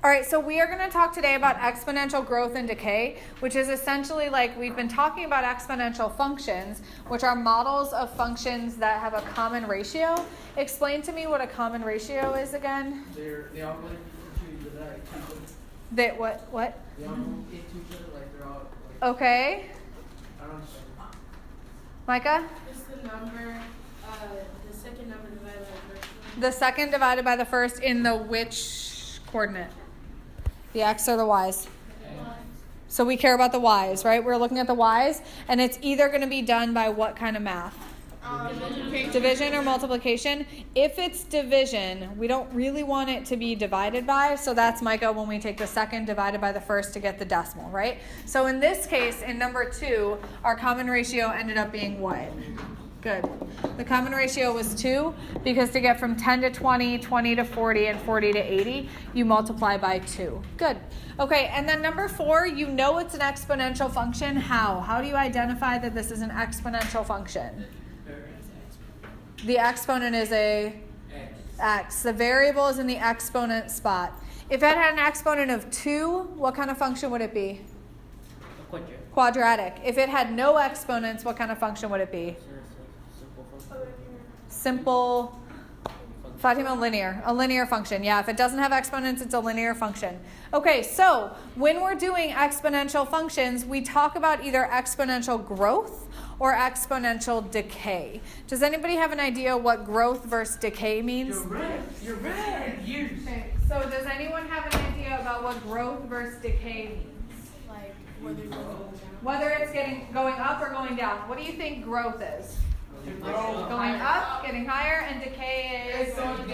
All right, so we are going to talk today about exponential growth and decay, which is essentially like we've been talking about exponential functions, which are models of functions that have a common ratio. Explain to me what a common ratio is again. They all run into each other, like That what? They all run into each other, like they're all. Like, Okay. I don't know. Micah? It's the number, the second number divided by the first one. The second divided by the first in the which coordinate? The x or the y's? So we care about the y's, right? We're looking at the y's, and it's either going to be done by what kind of math? Division or multiplication. If it's division, we don't really want it to be divided by, so that's Micah when we take the second divided by the first to get the decimal, right? So in this case, in number 2, our common ratio ended up being what? Good. The common ratio was 2 because to get from 10 to 20, 20 to 40, and 40 to 80, you multiply by 2. Good. Okay, and then number 4, you know it's an exponential function. How? How do you identify that this is an exponential function? The exponent is a x. The variable is in the exponent spot. If it had an exponent of 2, what kind of function would it be? Quadratic. If it had no exponents, what kind of function would it be? Simple. Fatima, linear. A linear function. Yeah, if it doesn't have exponents, it's a linear function. Okay, so when we're doing exponential functions, we talk about either exponential growth or exponential decay. Does anybody have an idea what growth versus decay means? You're right. Okay, so does anyone have an idea about what growth versus decay means? Like, whether it's going down. Whether it's going up or going down. What do you think growth is? Going up, getting higher, and decay is going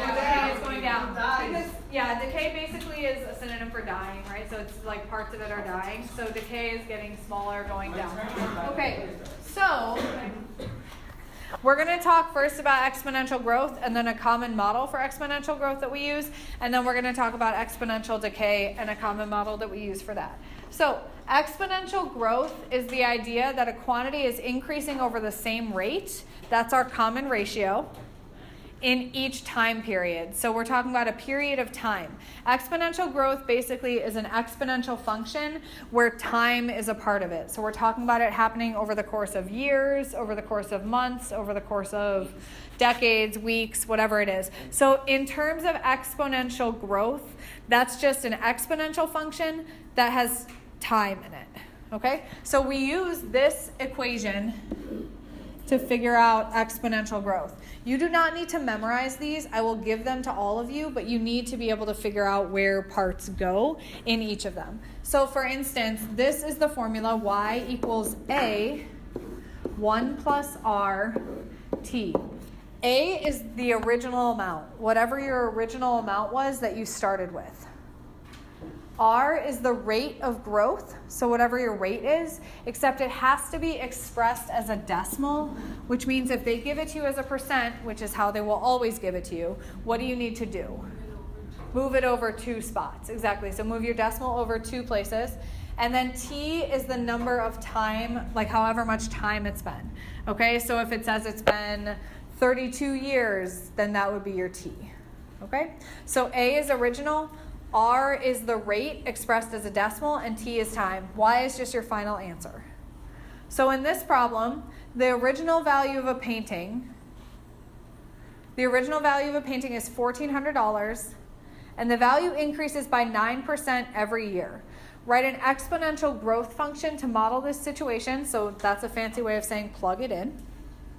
down. Because, yeah, decay basically is a synonym for dying, right? So it's like parts of it are dying. So decay is getting smaller, going down. Okay, so we're going to talk first about exponential growth and then a common model for exponential growth that we use. And then we're going to talk about exponential decay and a common model that we use for that. So exponential growth is the idea that a quantity is increasing over the same rate. That's our common ratio in each time period. So we're talking about a period of time. Exponential growth basically is an exponential function where time is a part of it. So we're talking about it happening over the course of years, over the course of months, over the course of decades, weeks, whatever it is. So in terms of exponential growth, that's just an exponential function that has time in it. Okay? So we use this equation to figure out exponential growth. You do not need to memorize these. I will give them to all of you, but you need to be able to figure out where parts go in each of them. So for instance, this is the formula y equals a 1 plus r t. A is the original amount, whatever your original amount was that you started with. R is the rate of growth, so whatever your rate is, except it has to be expressed as a decimal, which means if they give it to you as a percent, which is how they will always give it to you, what do you need to do? Move it over 2 spots. Exactly. So move your decimal over 2 places. And then T is the number of time, like however much time it's been. Okay, so if it says it's been 32 years, then that would be your T. Okay, so A is original. R is the rate expressed as a decimal, and T is time. Y is just your final answer. So in this problem, the original value of a painting is $1,400, and the value increases by 9% every year. Write an exponential growth function to model this situation. So that's a fancy way of saying plug it in.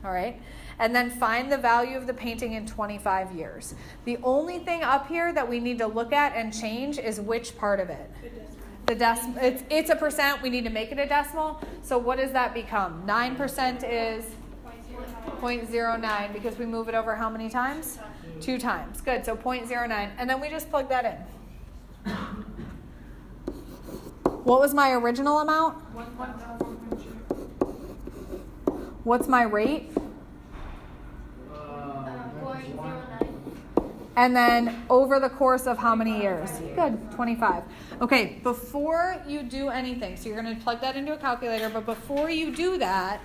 All right. And then find the value of the painting in 25 years. The only thing up here that we need to look at and change is which part of it. The decimal. It's a percent. We need to make it a decimal. So what does that become? 9% is 0.09 because we move it over how many times? 2 times. Good. So 0.09. And then we just plug that in. What was my original amount? What's my rate? 0.09. And then over the course of how many years? Good, 25. Okay, before you do anything, so you're going to plug that into a calculator, but before you do that,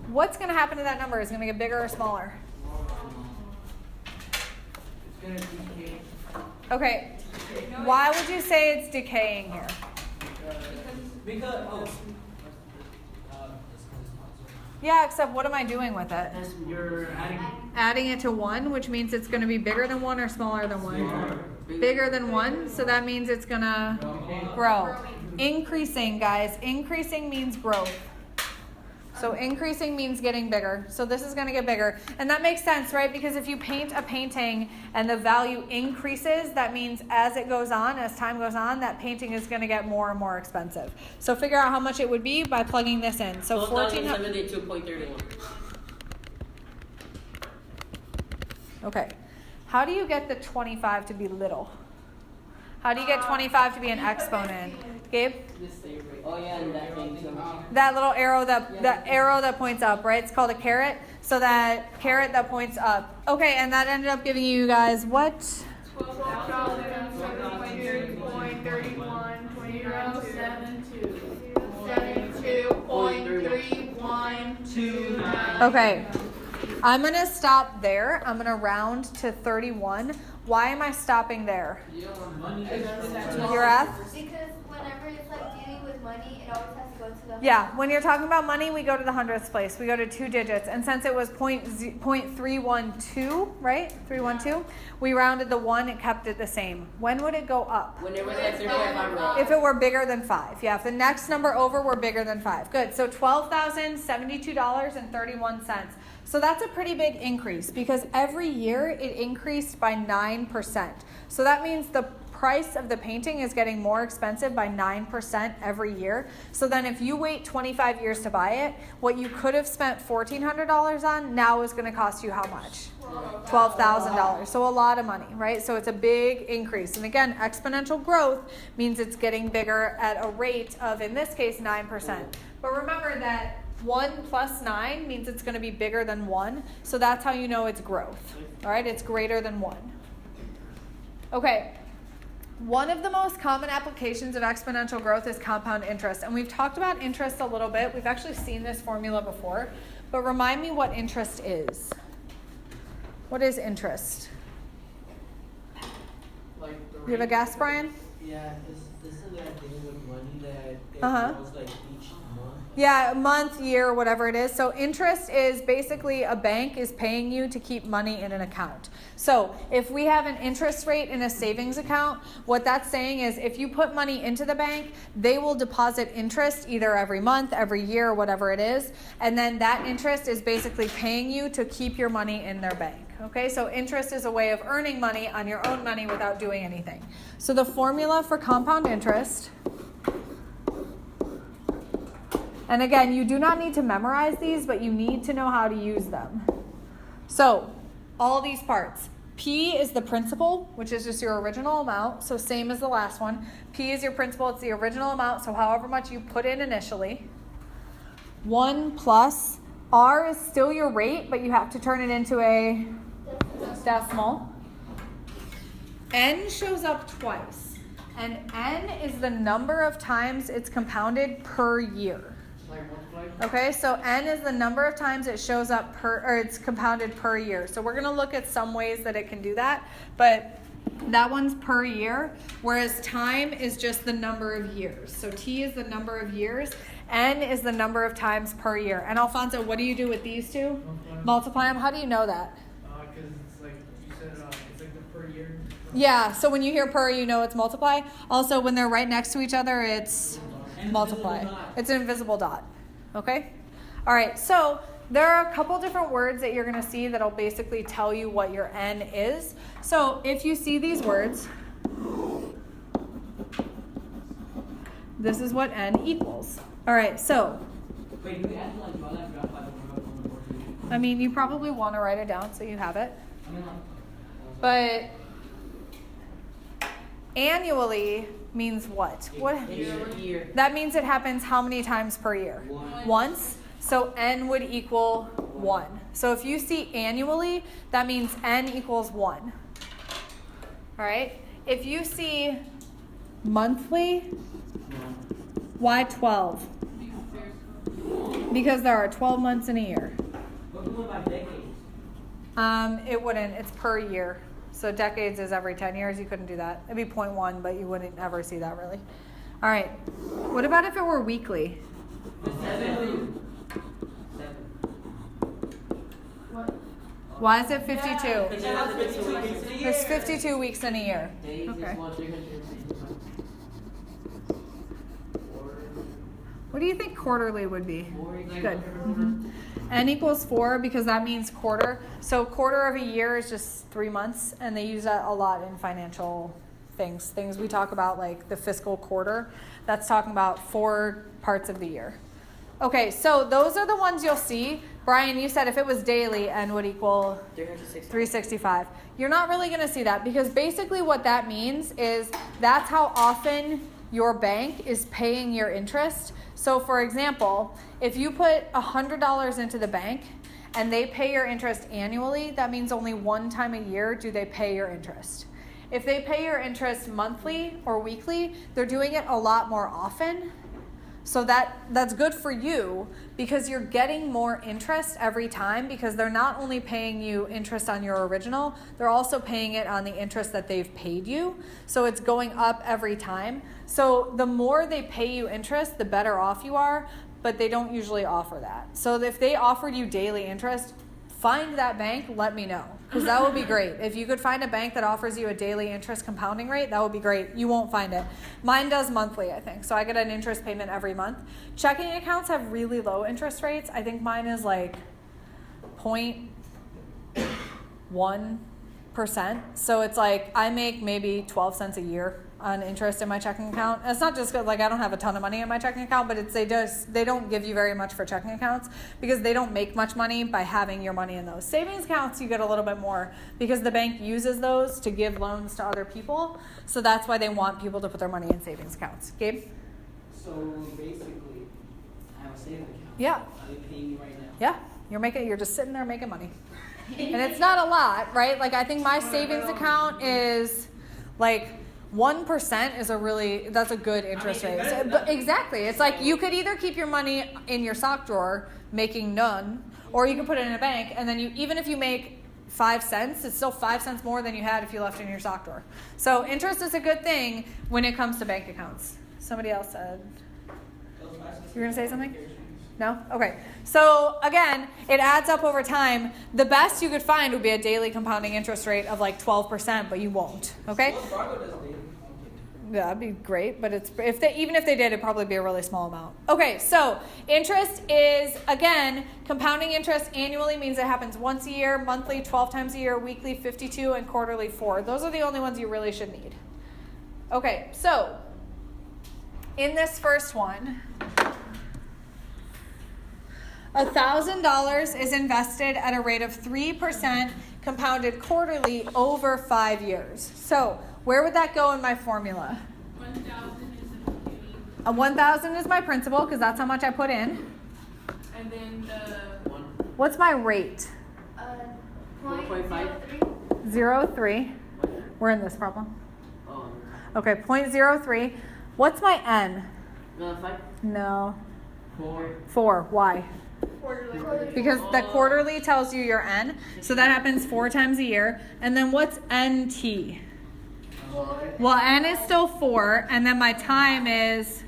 what's going to happen to that number? Is it going to get bigger or smaller? It's going to decay. Okay, Why would you say it's decaying here? Because Yeah, except what am I doing with it? You're adding. Adding it to 1, which means it's going to be bigger than 1 or smaller than 1? Bigger than 1, so that means it's going to grow. Increasing, guys. Increasing means growth. So increasing means getting bigger. So this is going to get bigger. And that makes sense, right? Because if you paint a painting and the value increases, that means as it goes on, as time goes on, that painting is going to get more and more expensive. So figure out how much it would be by plugging this in. So 12,072.31. Okay. How do you get the 25 to be little? How do you get 25 to be an exponent? Gabe? Oh yeah, and that thing too. That little arrow that points up, right? It's called a caret. So that caret that points up. Okay, and that ended up giving you guys what? 12,072.31. Okay. I'm going to stop there. I'm going to round to 31. Why am I stopping there? Your F? Because whenever it's like dealing with money, it always has to go to the Yeah, when you're talking about money, we go to the hundredths place. We go to 2 digits. And since it was 0.312, right? 312, we rounded the 1 and kept it the same. When would it go up? Whenever that's 3.5. If it were bigger than 5. Yeah, if the next number over were bigger than 5. Good. So $12,072.31. So that's a pretty big increase because every year it increased by 9%. So that means the price of the painting is getting more expensive by 9% every year. So then if you wait 25 years to buy it, what you could have spent $1,400 on now is going to cost you how much? $12,000. So a lot of money, right? So it's a big increase. And again, exponential growth means it's getting bigger at a rate of, in this case, 9%. But remember that 1 plus 9 means it's going to be bigger than 1. So that's how you know it's growth. All right, it's greater than 1. Okay. One of the most common applications of exponential growth is compound interest. And we've talked about interest a little bit. We've actually seen this formula before. But remind me what interest is. What is interest? Like You have a guess, Brian? Yeah, isn't that thing with money that it Uh-huh. grows like each month? Yeah, month, year, whatever it is. So interest is basically a bank is paying you to keep money in an account. So if we have an interest rate in a savings account, what that's saying is if you put money into the bank, they will deposit interest either every month, every year, whatever it is. And then that interest is basically paying you to keep your money in their bank. Okay, so interest is a way of earning money on your own money without doing anything. So the formula for compound interest, and again, you do not need to memorize these, but you need to know how to use them. So all these parts. P is the principal, which is just your original amount. So same as the last one. P is your principal. It's the original amount. So however much you put in initially. 1 plus R is still your rate, but you have to turn it into a decimal. N shows up twice. And N is the number of times it's compounded per year. Okay, so N is the number of times it shows up it's compounded per year. So we're going to look at some ways that it can do that, but that one's per year, whereas time is just the number of years. So T is the number of years, N is the number of times per year. And Alfonso, what do you do with these two? Multiply them. How do you know that? Because it's like you said, it's like the per year. Yeah, so when you hear per, you know it's multiply. Also, when they're right next to each other, it's multiply. It's an invisible dot. Okay? All right, so there are a couple different words that you're going to see that'll basically tell you what your N is. So if you see these words, this is what N equals. All right, so, Wait, do we have to like draw that graph by the board? I mean, you probably want to write it down so you have it. But annually means what? What? Year. That means it happens how many times per year? Once. So N would equal 1. So if you see annually, that means N equals 1. All right? If you see monthly, why 12? Because there are 12 months in a year. What do we by decades? It wouldn't. It's per year. So decades is every 10 years. You couldn't do that. It'd be 0.1, but you wouldn't ever see that really. All right. What about if it were weekly? 7. Why is it 52? Because you have 52 weeks in a year. There's 52 weeks in a year. Days Okay. is 365. What do you think quarterly would be? 4 equals Good. N equals 4 because that means quarter. So quarter of a year is just 3 months, and they use that a lot in financial things. Things we talk about like the fiscal quarter. That's talking about 4 parts of the year. Okay, so those are the ones you'll see. Brian, you said if it was daily, N would equal 365. You're not really going to see that because basically what that means is that's how often your bank is paying your interest. So for example, if you put $100 into the bank and they pay your interest annually, that means only one time a year do they pay your interest. If they pay your interest monthly or weekly, they're doing it a lot more often. So that's good for you because you're getting more interest every time because they're not only paying you interest on your original, they're also paying it on the interest that they've paid you. So it's going up every time. So the more they pay you interest, the better off you are, but they don't usually offer that. So if they offered you daily interest, find that bank, let me know. Because that would be great. If you could find a bank that offers you a daily interest compounding rate, that would be great. You won't find it. Mine does monthly, I think. So I get an interest payment every month. Checking accounts have really low interest rates. I think mine is like 0.1%. So it's like I make maybe 12 cents a year on interest in my checking account. And it's not just good, like I don't have a ton of money in my checking account, but they don't give you very much for checking accounts because they don't make much money by having your money in those. Savings accounts you get a little bit more because the bank uses those to give loans to other people. So that's why they want people to put their money in savings accounts. Gabe? So basically, I have a savings account. Yeah. Are they paying me right now? Yeah. You're just sitting there making money. And it's not a lot, right? Like I think my savings account is like 1% is that's a good interest rate. But exactly. It's like you could either keep your money in your sock drawer making none, or you could put it in a bank, and then even if you make 5 cents, it's still 5 cents more than you had if you left it in your sock drawer. So interest is a good thing when it comes to bank accounts. Somebody else said. You were going to say something? No? Okay. So again, it adds up over time. The best you could find would be a daily compounding interest rate of like 12%, but you won't. Okay? Yeah, that'd be great, but even if they did, it'd probably be a really small amount. Okay, so interest is, again, compounding interest annually means it happens once a year, monthly 12 times a year, weekly 52, and quarterly 4. Those are the only ones you really should need. Okay, so in this first one, $1,000 is invested at a rate of 3% compounded quarterly over 5 years. So where would that go in my formula? 1,000 is the beginning. 1,000 is my principal because that's how much I put in. And then What's my rate? 0.03. 0.03. We're in this problem. Oh. Okay, 0.03. What's my N? 5? No. 4. 4. Why? Quarterly. Because the quarterly tells you your N. So that happens 4 times a year. And then what's NT? Well, N is still 4, and then my time is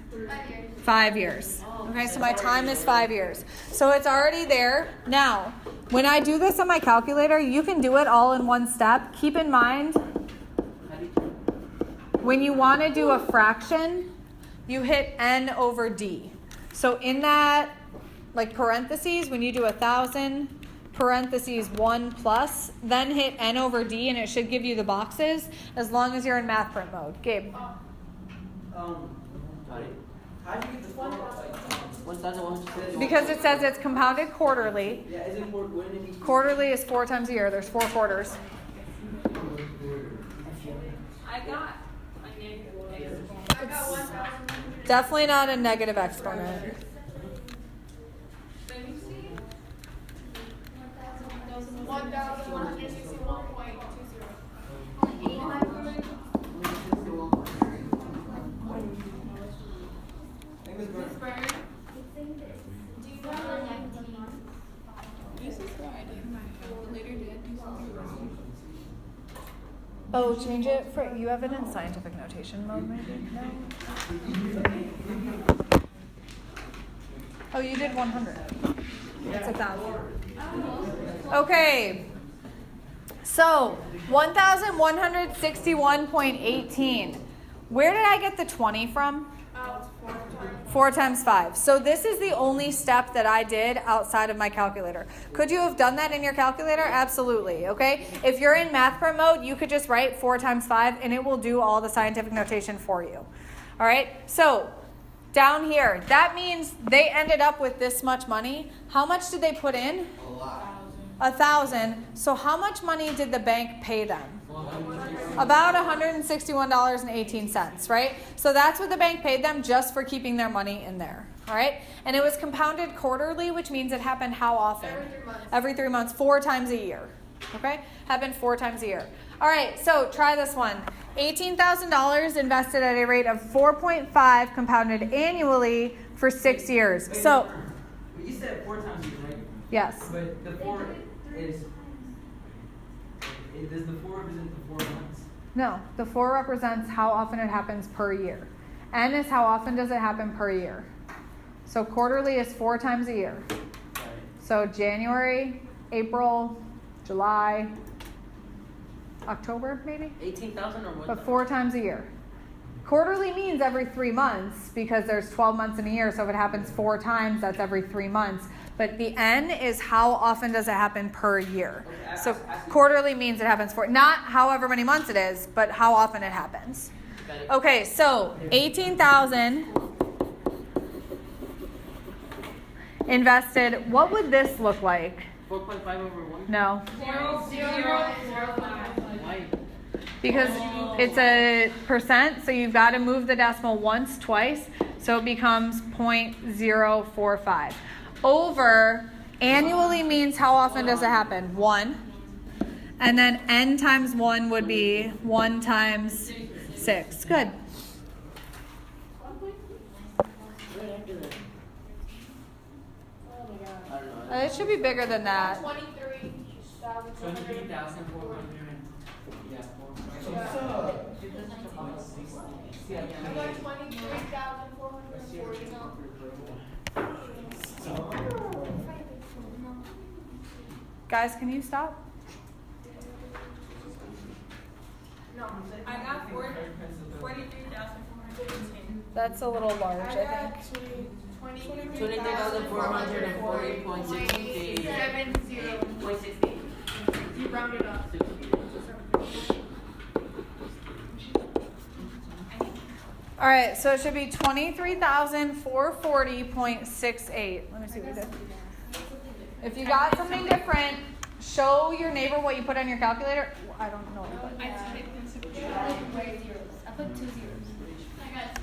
5 years. Okay, so my time is 5 years. So it's already there. Now, when I do this on my calculator, you can do it all in one step. Keep in mind, when you want to do a fraction, you hit N over D. So in that, like parentheses, when you do 1,000, parentheses 1 plus, then hit N over D, and it should give you the boxes as long as you're in math print mode. Gabe? How do you get the 1,100? Because it says it's compounded quarterly. Yeah, is it when did he? Quarterly is 4 times a year. There's 4 quarters. I got a negative. I got 1,100. Definitely not a negative exponent. Let me see. 1,161.20. Miss Byrne, Do you have a 19? this is what I did in my calculator. Did I do something wrong? Oh, change it for, you have it in scientific notation mode maybe? No? Oh, you did 100. It's 1,000. Okay. So, 1,161.18. Where did I get the 20 from? 4 times 5. So this is the only step that I did outside of my calculator. Could you have done that in your calculator? Absolutely, okay? If you're in math prep mode, you could just write 4 times 5 and it will do all the scientific notation for you. All right? So down here, that means they ended up with this much money. How much did they put in? A lot. 1,000. So how much money did the bank pay them? About $161.18, right? So that's what the bank paid them just for keeping their money in there, all right? And it was compounded quarterly, which means it happened how often? Every 3 months, 4 times a year, okay? Happened 4 times a year. All right, so try this one. $18,000 invested at a rate of 4.5 compounded annually for 6 years. So, You said 4 times a year, right? yes. But the 4 is. Does the 4 represent the 4 months? No, the 4 represents how often it happens per year. N is how often does it happen per year. So quarterly is 4 times a year. Right. So January, April, July, October maybe? 18,000 or what? But 4 times a year. Quarterly means every 3 months because there's 12 months in a year. So if it happens 4 times, that's every 3 months. But the N is how often does it happen per year. Okay, So quarterly means it happens for, not however many months it is, but how often it happens. Okay, so 18,000 invested. What would this look like? 4.5 over 1? No. 0.05. Why? Because it's a percent, so you've got to move the decimal once, twice, so it becomes 0.045. Over, annually means how often does it happen? 1. And then n times 1 would be 1 times 6. Good. It should be bigger than that. 23,400. Yeah. Guys, can you stop? No, I got 43,410. That's a little large, I think. 23,440.68. You rounded up. All right, so it should be 23,440.68. Let me see what we did. If you got something different, show your neighbor what you put on your calculator. I don't know what you put. I put 2 zeros. I got 20%.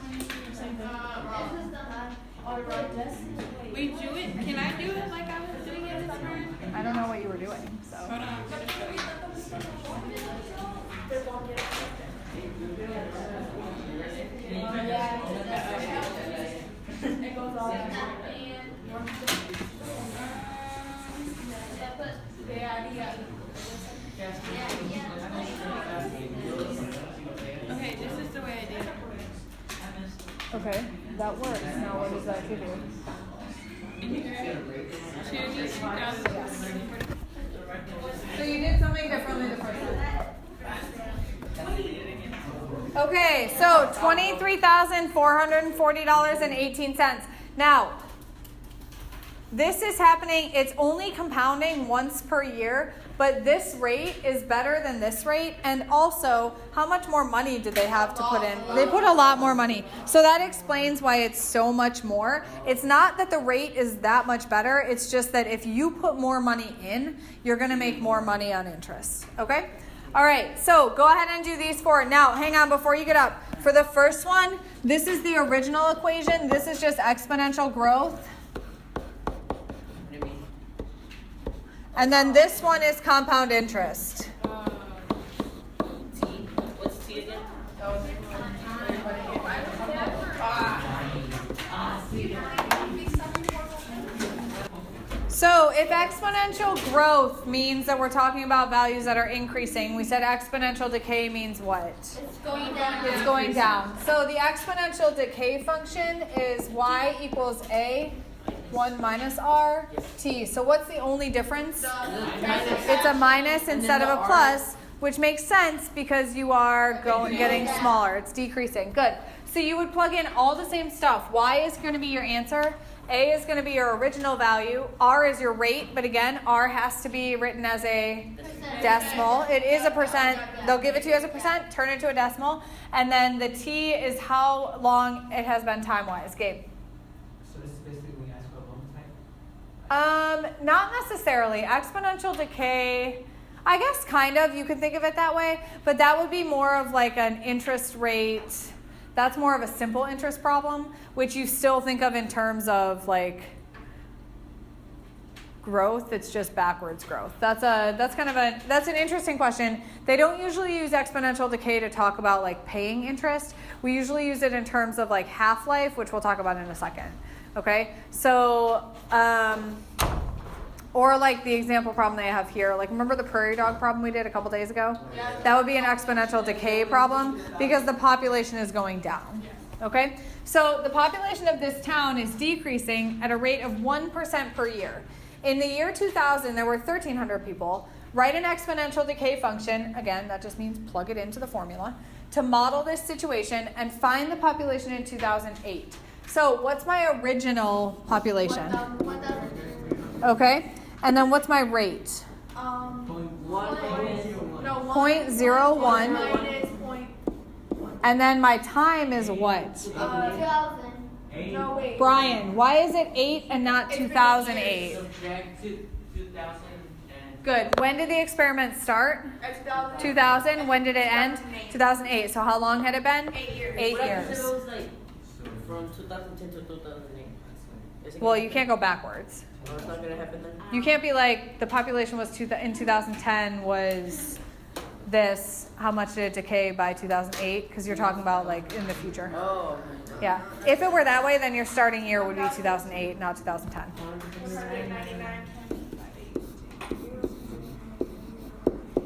We do it. Can I do it like I was doing it this morning? I don't know what you were doing, so. Hold on, I'm gonna show you. It goes all that. Okay, this is the way I did it. Okay, that works. Now what does that give you? So you did something differently the first time. Okay, so $23,440.18. Now, this is happening, it's only compounding once per year, but this rate is better than this rate. And also, how much more money did they have to put in? They put a lot more money. So that explains why it's so much more. It's not that the rate is that much better. It's just that if you put more money in, you're going to make more money on interest. Okay? All right, so go ahead and do these 4. Now, hang on before you get up. For the first one, this is the original equation. This is just exponential growth. And then this one is compound interest. T? What's T again? So if exponential growth means that we're talking about values that are increasing, we said exponential decay means what? It's going down. It's going down. So the exponential decay function is y equals a 1 minus r t. So what's the only difference? It's a minus instead of a plus, which makes sense because you are getting smaller. It's decreasing. Good. So you would plug in all the same stuff. Y is going to be your answer. A is going to be your original value. R is your rate, but again, R has to be written as a decimal. It is a percent. They'll give it to you as a percent, turn it to a decimal. And then the T is how long it has been time-wise. Gabe? So this is basically when you ask for a moment type? Not necessarily. Exponential decay, I guess kind of. You could think of it that way. But that would be more of like an interest rate. That's more of a simple interest problem, which you still think of in terms of like growth. It's just backwards growth. That's an interesting question. They don't usually use exponential decay to talk about like paying interest. We usually use it in terms of like half-life, which we'll talk about in a second. Okay, so or like the example problem they have here. Like remember the prairie dog problem we did a couple days ago? Yeah. That would be an exponential decay problem because the population is going down. Okay? So the population of this town is decreasing at a rate of 1% per year. In the year 2000, there were 1,300 people. Write an exponential decay function, again, that just means plug it into the formula, to model this situation and find the population in 2008. So what's my original population? 1,000. Okay. And then what's my rate? 0.01. Minus point. And then my time is what? 2,000. No, wait. Brian, why is it 8 and not 2008? Subtract 2000 and... Good. When did the experiment start? 2000. 2000. When did it end? 2008. So how long had it been? 8 years. 8 What if years. it was like from 2010 to 2008? Well, you can't go backwards. Oh, it's not going to happen then? You can't be like, the population was in 2010 was this, how much did it decay by 2008? Because you're talking about like in the future. Oh. Yeah. If it were that way, then your starting year would be 2008, not 2010.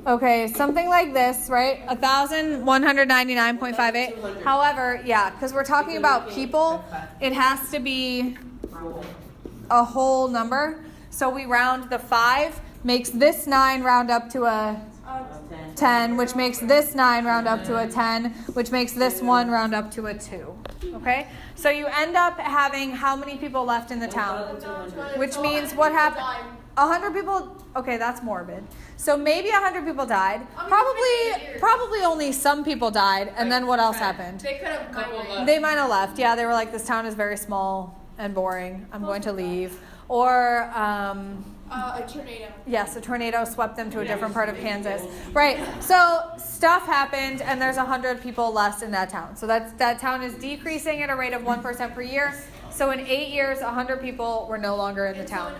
Okay, something like this, right? 1,199.58. However, yeah, because we're talking about people, it has to be a whole number. So we round the 5, makes this 9 round up to a 10, which makes this 9 round up to a 10, which makes this 1 round up to a 2. Okay? So you end up having how many people left in the town? Which means what happened? 100 people, okay, that's morbid. So maybe 100 people died. Probably only some people died, and then what else happened? They could have migrated. They might have left. Yeah, they were like, this town is very small and boring. I'm going to leave. Or, A tornado. yes, a tornado swept them to a different part of Kansas. Right. So stuff happened, and there's 100 people less in that town. So that town is decreasing at a rate of 1% per year. So in 8 years, 100 people were no longer in the town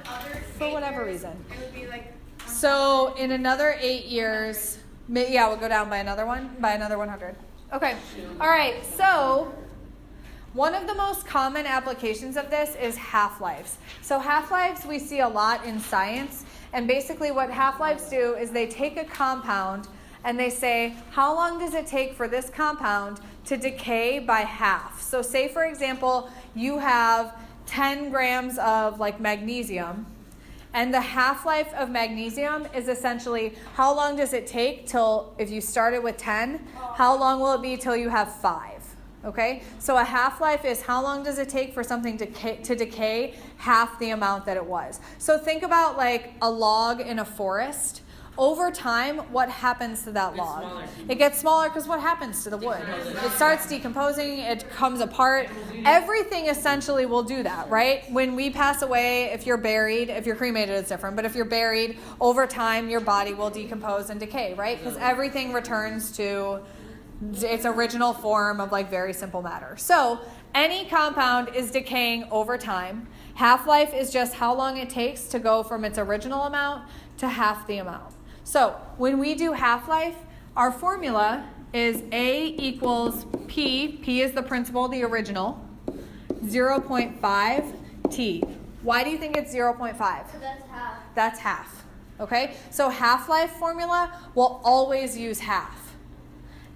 for whatever reason. It would be like. So in another 8 years, yeah, we'll go down by another 100. Okay. All right. So one of the most common applications of this is half-lives. So half-lives we see a lot in science. And basically what half-lives do is they take a compound and they say, how long does it take for this compound to decay by half? So say, for example, you have 10 grams of like magnesium. And the half-life of magnesium is essentially how long does it take till, if you started with 10, how long will it be till you have 5? Okay? So a half-life is how long does it take for something to decay half the amount that it was. So think about like a log in a forest. Over time, what happens to that log? It gets smaller because what happens to the wood? It starts decomposing, it comes apart. Everything essentially will do that, right? When we pass away, if you're buried, if you're cremated, it's different, but if you're buried, over time, your body will decompose and decay, right? Because everything returns to its original form of like very simple matter. So any compound is decaying over time. Half-life is just how long it takes to go from its original amount to half the amount. So when we do half-life, our formula is A equals P. P is the principal, the original, 0.5 T. Why do you think it's 0.5? So that's half. That's half. Okay? So half-life formula will always use half.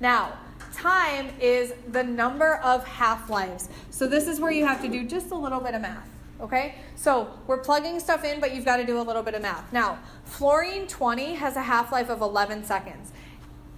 Now, time is the number of half-lives. So this is where you have to do just a little bit of math. Okay? So we're plugging stuff in, but you've got to do a little bit of math. Now, fluorine 20 has a half-life of 11 seconds.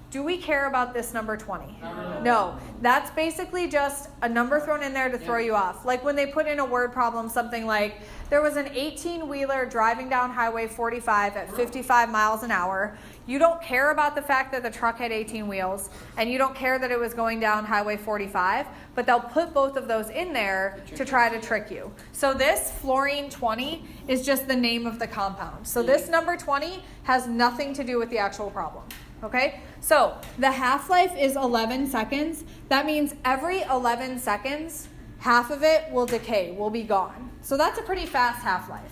Do we care about this number 20? No. That's basically just a number thrown in there to throw you off. Like when they put in a word problem, something like, there was an 18-wheeler driving down Highway 45 at 55 miles an hour. You don't care about the fact that the truck had 18 wheels, and you don't care that it was going down Highway 45, but they'll put both of those in there to try to trick you. So this fluorine 20 is just the name of the compound. So this number 20 has nothing to do with the actual problem. Okay, so the half-life is 11 seconds. That means every 11 seconds, half of it will decay, will be gone. So that's a pretty fast half-life.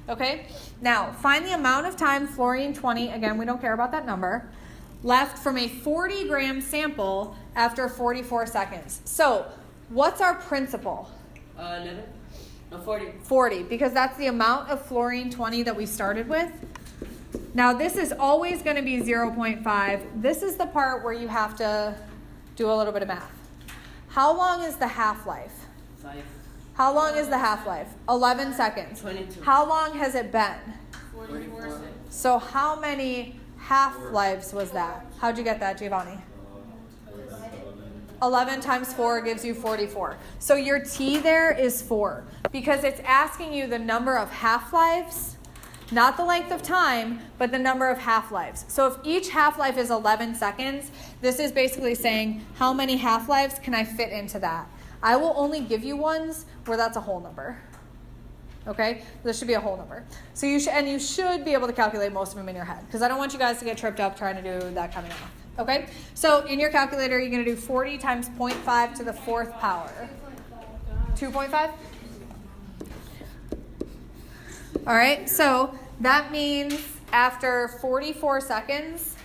Okay, now find the amount of time fluorine 20, again, we don't care about that number, left from a 40-gram sample after 44 seconds. So what's our principal? 11? No, 40. 40, because that's the amount of fluorine 20 that we started with. Now this is always going to be 0.5. This is the part where you have to do a little bit of math. How long is the half-life? 5. How long is the half-life? 11 seconds. 22. How long has it been? 44 seconds. So how many half-lives was that? How'd you get that, Giovanni? 11 times 4 gives you 44. So your T there is 4 because it's asking you the number of half-lives, not the length of time, but the number of half-lives. So if each half-life is 11 seconds, this is basically saying how many half-lives can I fit into that? I will only give you ones where that's a whole number. Okay? This should be a whole number. So you should be able to calculate most of them in your head because I don't want you guys to get tripped up trying to do that kind of math. Okay? So in your calculator, you're going to do 40 times 0.5 to the 4th power. 2.5? All right, so that means after 44 seconds,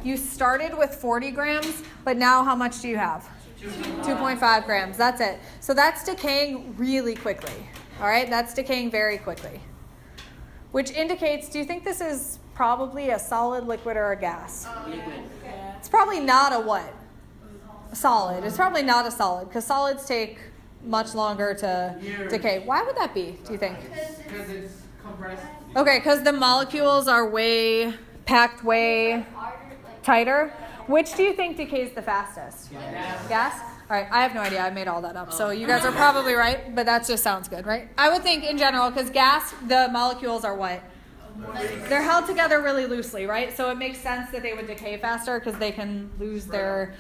you started with 40 grams, but now how much do you have? 2.5 grams, that's it. So that's decaying really quickly, all right? That's decaying very quickly, which indicates, do you think this is probably a solid, liquid, or a gas? Liquid. It's probably not a what? A solid. It's probably not a solid because solids take much longer to decay. Why would that be, do you think? Because it's compressed. Okay, because the molecules are packed way tighter. Which do you think decays the fastest? Gas? All right, I have no idea. I made all that up. So you guys are probably right, but that just sounds good, right? I would think in general, because gas, the molecules are what? They're held together really loosely, right? So it makes sense that they would decay faster because they can lose their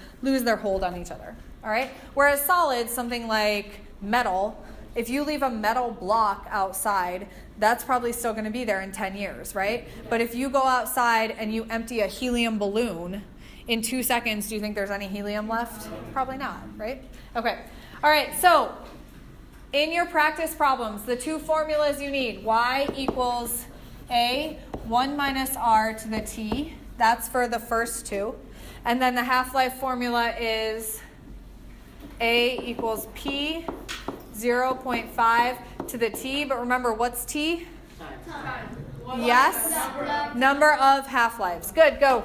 hold on each other. All right. Whereas solids, something like metal, if you leave a metal block outside, that's probably still going to be there in 10 years, right? But if you go outside and you empty a helium balloon in 2 seconds, do you think there's any helium left? Probably not, right? Okay. All right. So in your practice problems, the two formulas you need, y equals a 1 minus r to the t. That's for the first two. And then the half-life formula is A equals P 0.5 to the T. But remember, what's T? Time. Yes? Number of half-lives. Good, go.